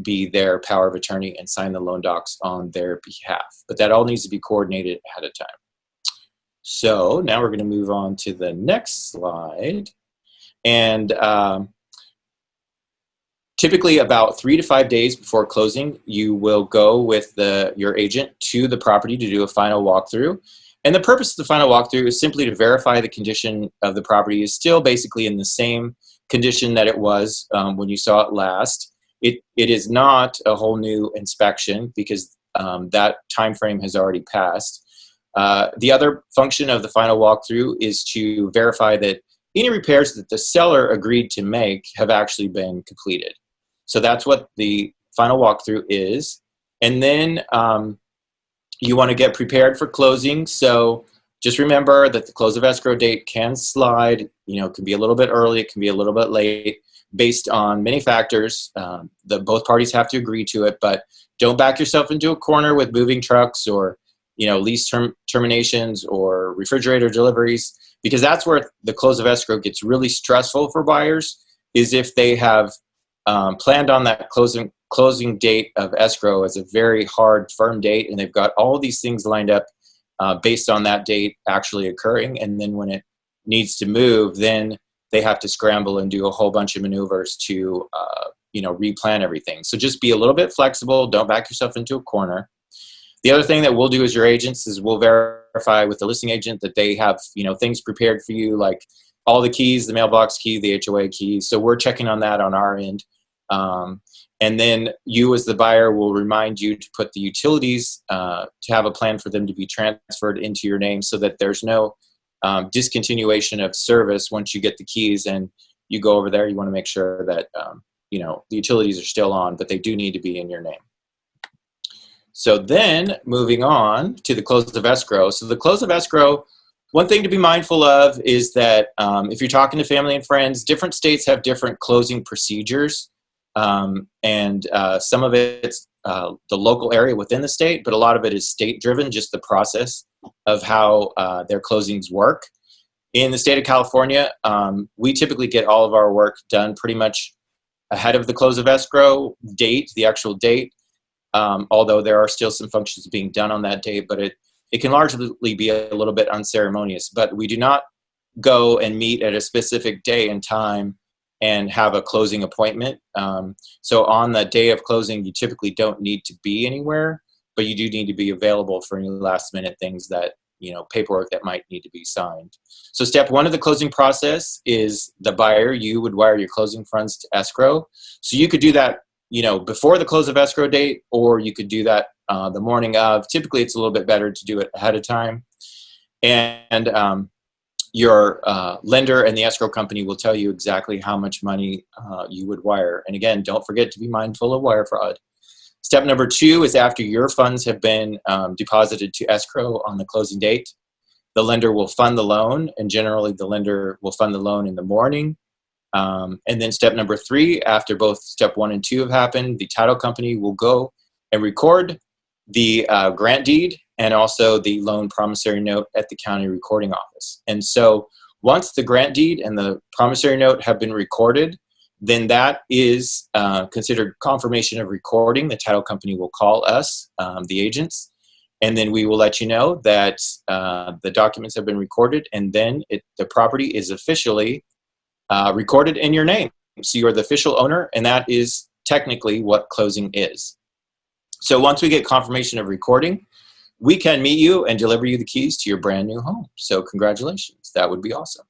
be their power of attorney and sign the loan docs on their behalf. But that all needs to be coordinated ahead of time. So now we're going to move on to the next slide. And typically about 3 to 5 days before closing, you will go with your agent to the property to do a final walkthrough. And the purpose of the final walkthrough is simply to verify the condition of the property is still basically in the same condition that it was when you saw it last. It is not a whole new inspection because that time frame has already passed. The other function of the final walkthrough is to verify that any repairs that the seller agreed to make have actually been completed. So that's what the final walkthrough is. And then you want to get prepared for closing. So just remember that the close of escrow date can slide. It can be a little bit early, it can be a little bit late, based on many factors. Both parties have to agree to it, but don't back yourself into a corner with moving trucks or lease terminations or refrigerator deliveries, because that's where the close of escrow gets really stressful for buyers, is if they have planned on that closing date of escrow as a very hard, firm date, and they've got all these things lined up based on that date actually occurring. And then when it needs to move, then they have to scramble and do a whole bunch of maneuvers to, replan everything. So just be a little bit flexible. Don't back yourself into a corner. The other thing that we'll do as your agents is we'll verify with the listing agent that they have, things prepared for you, like all the keys, the mailbox key, the HOA key. So we're checking on that on our end. And then you as the buyer will remind you to put the utilities, to have a plan for them to be transferred into your name so that there's no discontinuation of service once you get the keys and you go over there. You want to make sure that, the utilities are still on, but they do need to be in your name. So then moving on to the close of escrow. So the close of escrow one thing to be mindful of is that if you're talking to family and friends, different states have different closing procedures. And some of it's the local area within the state, but a lot of it is state driven, just the process of how their closings work. In the state of California, we typically get all of our work done pretty much ahead of the close of escrow date, the actual date, although there are still some functions being done on that date, but it can largely be a little bit unceremonious. But we do not go and meet at a specific day and time and have a closing appointment. So on the day of closing, you typically don't need to be anywhere, but you do need to be available for any last minute things that, paperwork that might need to be signed. So step one of the closing process is the buyer, you would wire your closing funds to escrow. So you could do that, before the close of escrow date, or you could do that the morning of. Typically, it's a little bit better to do it ahead of time. And your lender and the escrow company will tell you exactly how much money you would wire. And again, don't forget to be mindful of wire fraud. Step number 2 is after your funds have been deposited to escrow on the closing date, the lender will fund the loan, and generally the lender will fund the loan in the morning. And then step number 3, after both step 1 and 2 have happened, the title company will go and record the grant deed and also the loan promissory note at the county recording office. And so once the grant deed and the promissory note have been recorded, then that is considered confirmation of recording. The title company will call us, the agents, and then we will let you know that the documents have been recorded, and then the property is officially recorded in your name. So you are the official owner, and that is technically what closing is. So once we get confirmation of recording, we can meet you and deliver you the keys to your brand new home. So congratulations, that would be awesome.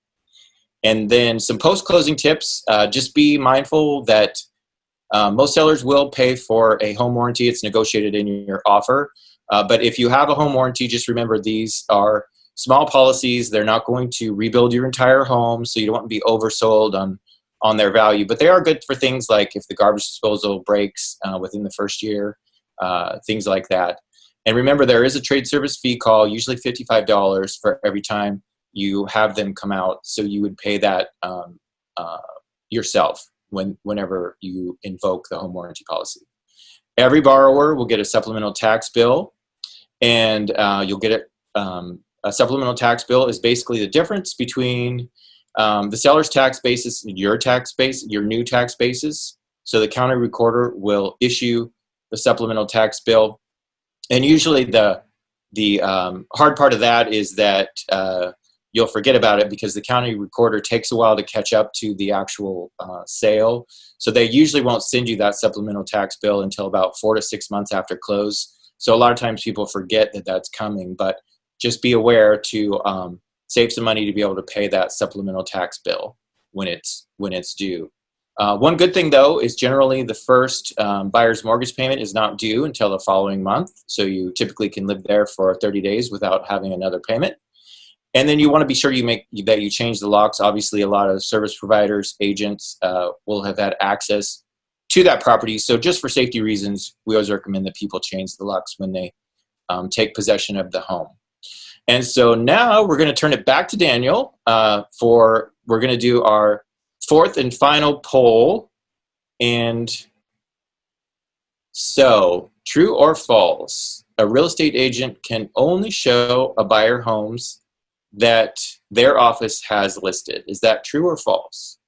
And then some post-closing tips, just be mindful that most sellers will pay for a home warranty. It's negotiated in your offer. But if you have a home warranty, just remember these are small policies. They're not going to rebuild your entire home, so you don't want to be oversold on their value. But they are good for things like if the garbage disposal breaks within the first year, things like that. And remember, there is a trade service fee call, usually $55 for every time you have them come out. So you would pay that yourself whenever you invoke the home warranty policy. Every borrower will get a supplemental tax bill, and you'll get it. A supplemental tax bill is basically the difference between the seller's tax basis and your new tax basis. So the county recorder will issue the supplemental tax bill. And usually the hard part of that is that you'll forget about it because the county recorder takes a while to catch up to the actual sale. So they usually won't send you that supplemental tax bill until about 4 to 6 months after close. So a lot of times people forget that that's coming, but just be aware to save some money to be able to pay that supplemental tax bill when it's due. One good thing, though, is generally the first buyer's mortgage payment is not due until the following month. So you typically can live there for 30 days without having another payment. And then you want to be sure that you change the locks. Obviously, a lot of service providers, agents will have had access to that property. So just for safety reasons, we always recommend that people change the locks when they take possession of the home. And so now we're going to turn it back to Daniel we're going to do our fourth and final poll. And so, true or false, a real estate agent can only show a buyer homes that their office has listed. Is that true or false?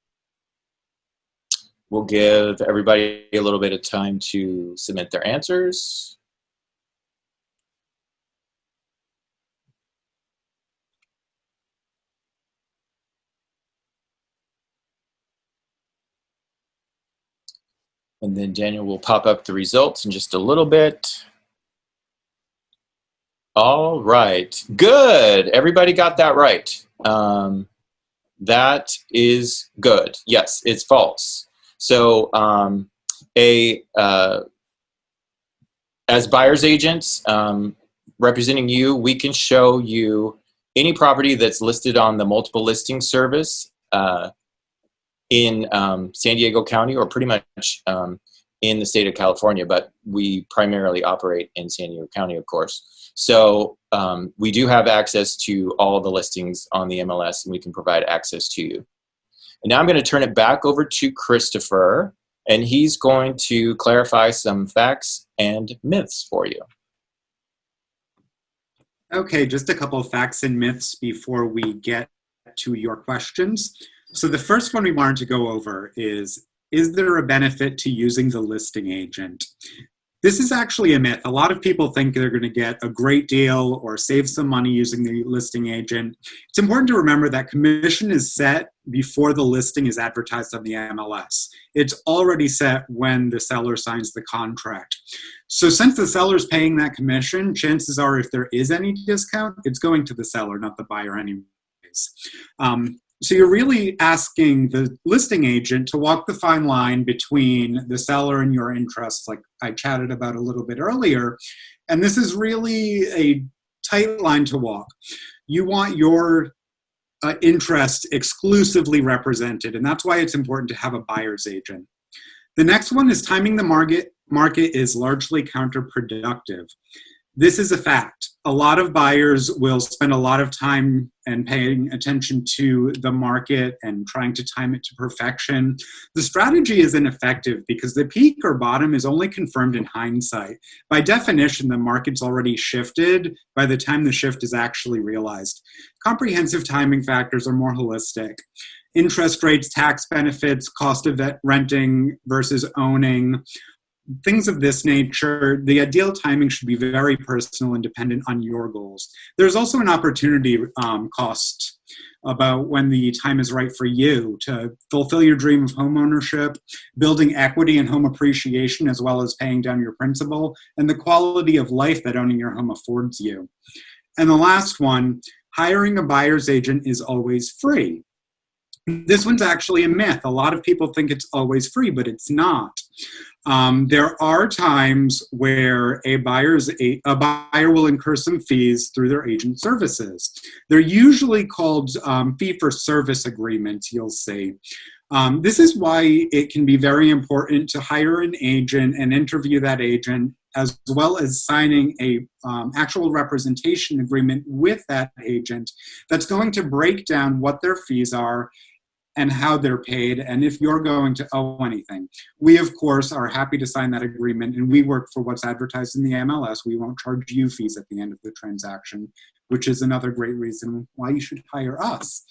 We'll give everybody a little bit of time to submit their answers. And then Daniel will pop up the results in just a little bit. All right, good. Everybody got that right. That is good. Yes, it's false. So as buyer's agents representing you, we can show you any property that's listed on the multiple listing service in San Diego County, or pretty much in the state of California, but we primarily operate in San Diego County, of course. So we do have access to all the listings on the MLS, and we can provide access to you. And now I'm going to turn it back over to Christopher, and he's going to clarify some facts and myths for you. Okay, just a couple of facts and myths before we get to your questions. So the first one we wanted to go over is there a benefit to using the listing agent? This is actually a myth. A lot of people think they're going to get a great deal or save some money using the listing agent. It's important to remember that commission is set before the listing is advertised on the MLS. It's already set when the seller signs the contract. So since the seller's paying that commission, chances are if there is any discount, it's going to the seller, not the buyer anyways. So you're really asking the listing agent to walk the fine line between the seller and your interests, like I chatted about a little bit earlier. And this is really a tight line to walk. You want your interest exclusively represented, and that's why it's important to have a buyer's agent. The next one is timing the market is largely counterproductive. This is a fact. A lot of buyers will spend a lot of time and paying attention to the market and trying to time it to perfection. The strategy is ineffective because the peak or bottom is only confirmed in hindsight. By definition, the market's already shifted by the time the shift is actually realized. Comprehensive timing factors are more holistic. Interest rates, tax benefits, cost of renting versus owning, things of this nature. The ideal timing should be very personal and dependent on your goals. There's also an opportunity cost about when the time is right for you to fulfill your dream of home ownership, building equity and home appreciation, as well as paying down your principal, and the quality of life that owning your home affords you. And the last one, hiring a buyer's agent is always free. This one's actually a myth. A lot of people think it's always free, but it's not. There are times where a buyer will incur some fees through their agent services. They're usually called fee-for-service agreements, you'll see. This is why it can be very important to hire an agent and interview that agent, as well as signing a actual representation agreement with that agent that's going to break down what their fees are and how they're paid, and if you're going to owe anything. We, of course, are happy to sign that agreement, and we work for what's advertised in the MLS. We won't charge you fees at the end of the transaction, which is another great reason why you should hire us.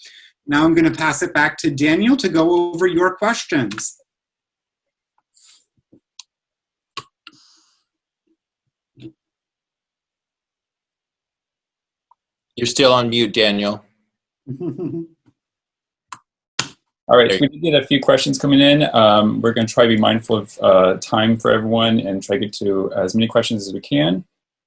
Now I'm going to pass it back to Daniel to go over your questions. You're still on mute, Daniel. All right, so we did get a few questions coming in. We're going to try to be mindful of time for everyone and try to get to as many questions as we can.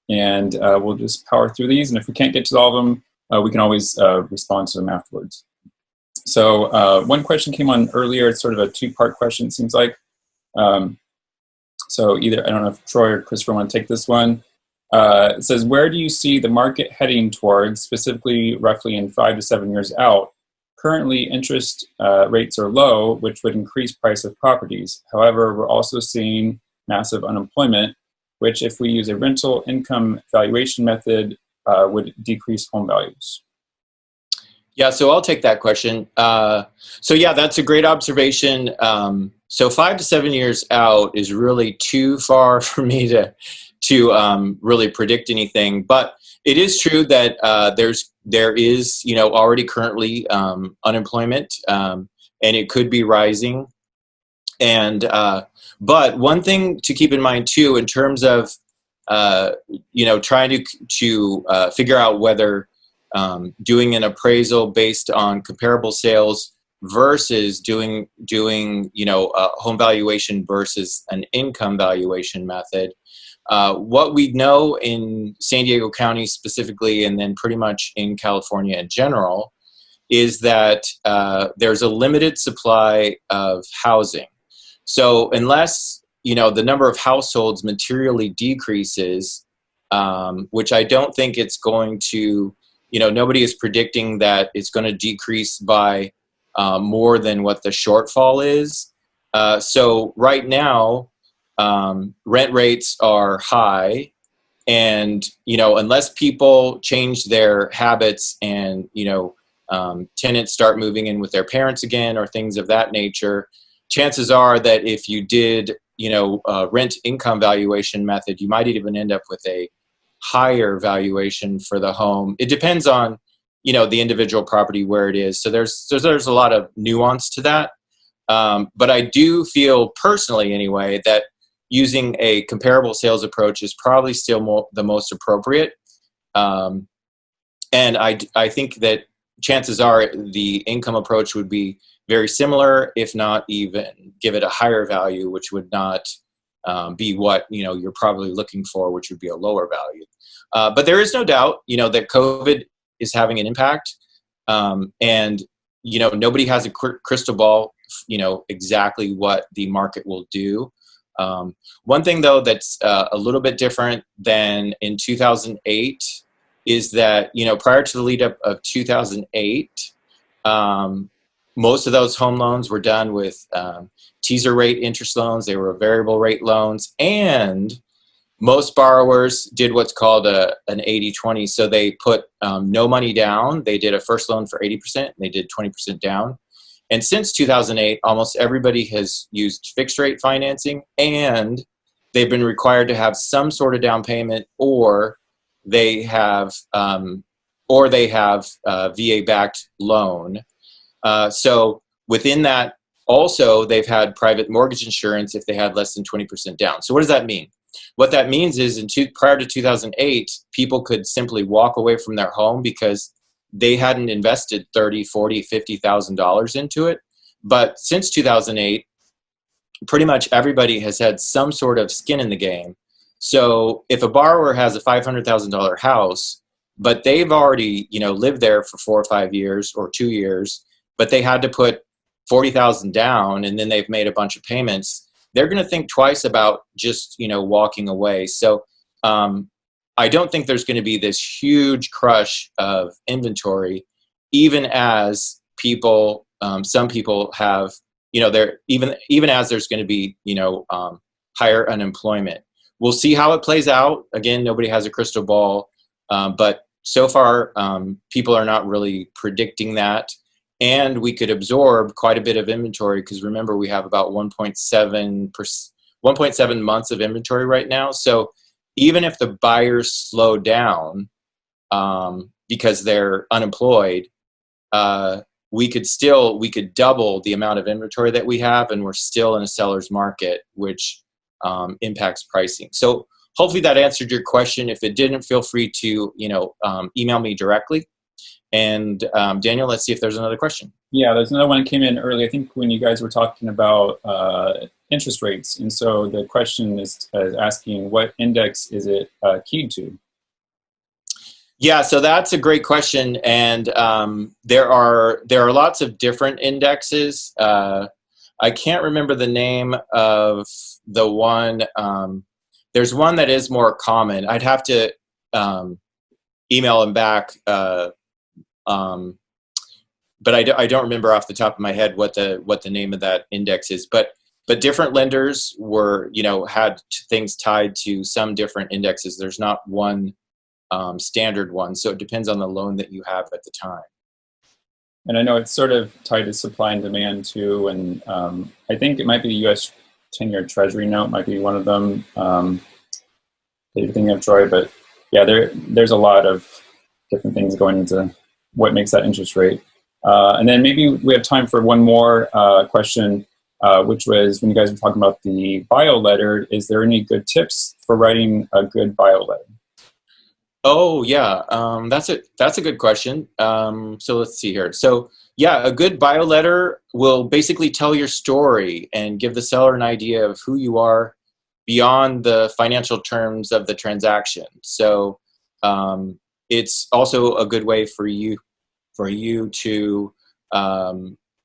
And we'll just power through these. And if we can't get to all of them, we can always respond to them afterwards. So one question came on earlier. It's sort of a two-part question, it seems like. So either, I don't know if Troy or Christopher want to take this one. It says, where do you see the market heading towards, specifically roughly in 5 to 7 years out? Currently, interest rates are low, which would increase price of properties. However, we're also seeing massive unemployment, which if we use a rental income valuation method, would decrease home values. Yeah, so I'll take that question. So yeah, that's a great observation. So 5 to 7 years out is really too far for me to really predict anything. But it is true that there is already currently unemployment, and it could be rising. And but one thing to keep in mind too, in terms of trying to figure out whether doing an appraisal based on comparable sales versus doing a home valuation versus an income valuation method. What we know in San Diego County specifically, and then pretty much in California in general, is that there's a limited supply of housing. So unless the number of households materially decreases, which I don't think it's going to, nobody is predicting that it's going to decrease by more than what the shortfall is. So right now, rent rates are high, And, unless people change their habits and, tenants start moving in with their parents again or things of that nature, chances are that if you did, rent income valuation method, you might even end up with a higher valuation for the home. It depends on, the individual property where it is. So there's a lot of nuance to that. But I do feel personally anyway that using a comparable sales approach is probably still the most appropriate. And I think that chances are the income approach would be very similar, if not even give it a higher value, which would not be what you're probably looking for, which would be a lower value. But there is no doubt, that COVID is having an impact, and nobody has a crystal ball, exactly what the market will do. One thing though that's a little bit different than in 2008 is that prior to the lead up of 2008, most of those home loans were done with teaser rate interest loans. They were variable rate loans, and most borrowers did what's called an 80-20. So they put no money down. They did a first loan for 80%, and they did 20% down. And since 2008, almost everybody has used fixed rate financing, and they've been required to have some sort of down payment, or they have VA-backed loan. So within that, also they've had private mortgage insurance if they had less than 20% down. So what does that mean? What that means is prior to 2008, people could simply walk away from their home because they hadn't invested $30,000, $40,000, $50,000 into it. But since 2008, pretty much everybody has had some sort of skin in the game. So if a borrower has a $500,000 house, but they've already lived there for 4 or 5 years or 2 years, but they had to put $40,000 down, and then they've made a bunch of payments, they're going to think twice about just walking away. So I don't think there's going to be this huge crush of inventory, even as people, some people have, even as there's going to be, higher unemployment. We'll see how it plays out. Again, nobody has a crystal ball, but so far, people are not really predicting that. And we could absorb quite a bit of inventory because remember, we have about 1.7 months of inventory right now. So even if the buyers slow down because they're unemployed, we could double the amount of inventory that we have, and we're still in a seller's market, which impacts pricing. So hopefully that answered your question. If it didn't, feel free to email me directly. And Daniel, let's see if there's another question. Yeah, there's another one that came in early, I think, when you guys were talking about interest rates. And so the question is asking, what index is it keyed to? Yeah, so that's a great question. And there are lots of different indexes. I can't remember the name of the one. There's one that is more common. I'd have to email him back. But I don't remember off the top of my head what the name of that index is. But different lenders were had things tied to some different indexes. There's not one standard one, so it depends on the loan that you have at the time. And I know it's sort of tied to supply and demand too. And I think it might be the U.S. 10-year Treasury note might be one of them. You're thinking of, Troy, but yeah, there's a lot of different things going into what makes that interest rate. And then maybe we have time for one more question, which was when you guys were talking about the bio letter, is there any good tips for writing a good bio letter? Oh yeah, that's a good question. So let's see here. So yeah, a good bio letter will basically tell your story and give the seller an idea of who you are beyond the financial terms of the transaction. So it's also a good way for you to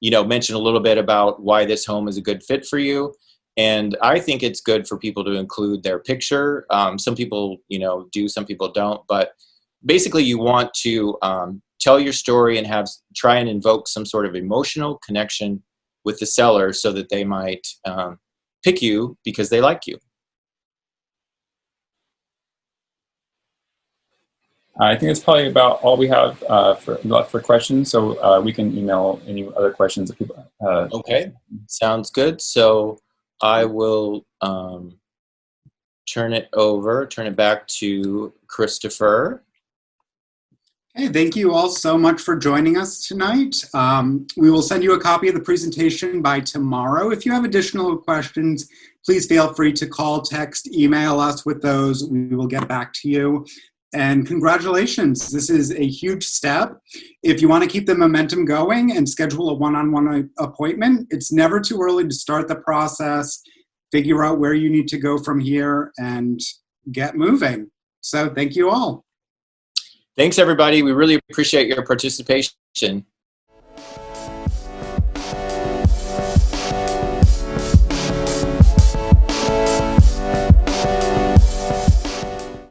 mention a little bit about why this home is a good fit for you. And I think it's good for people to include their picture. Some people do, some people don't, but basically you want to tell your story and try and invoke some sort of emotional connection with the seller so that they might pick you because they like you. I think that's probably about all we have left for questions. So we can email any other questions that people. Okay, sounds good. So I will turn it back to Christopher. Hey, thank you all so much for joining us tonight. We will send you a copy of the presentation by tomorrow. If you have additional questions, please feel free to call, text, email us with those. We will get back to you. And congratulations, this is a huge step. If you want to keep the momentum going and schedule a one-on-one appointment, it's never too early to start the process, figure out where you need to go from here, and get moving. So thank you all. Thanks, everybody. We really appreciate your participation.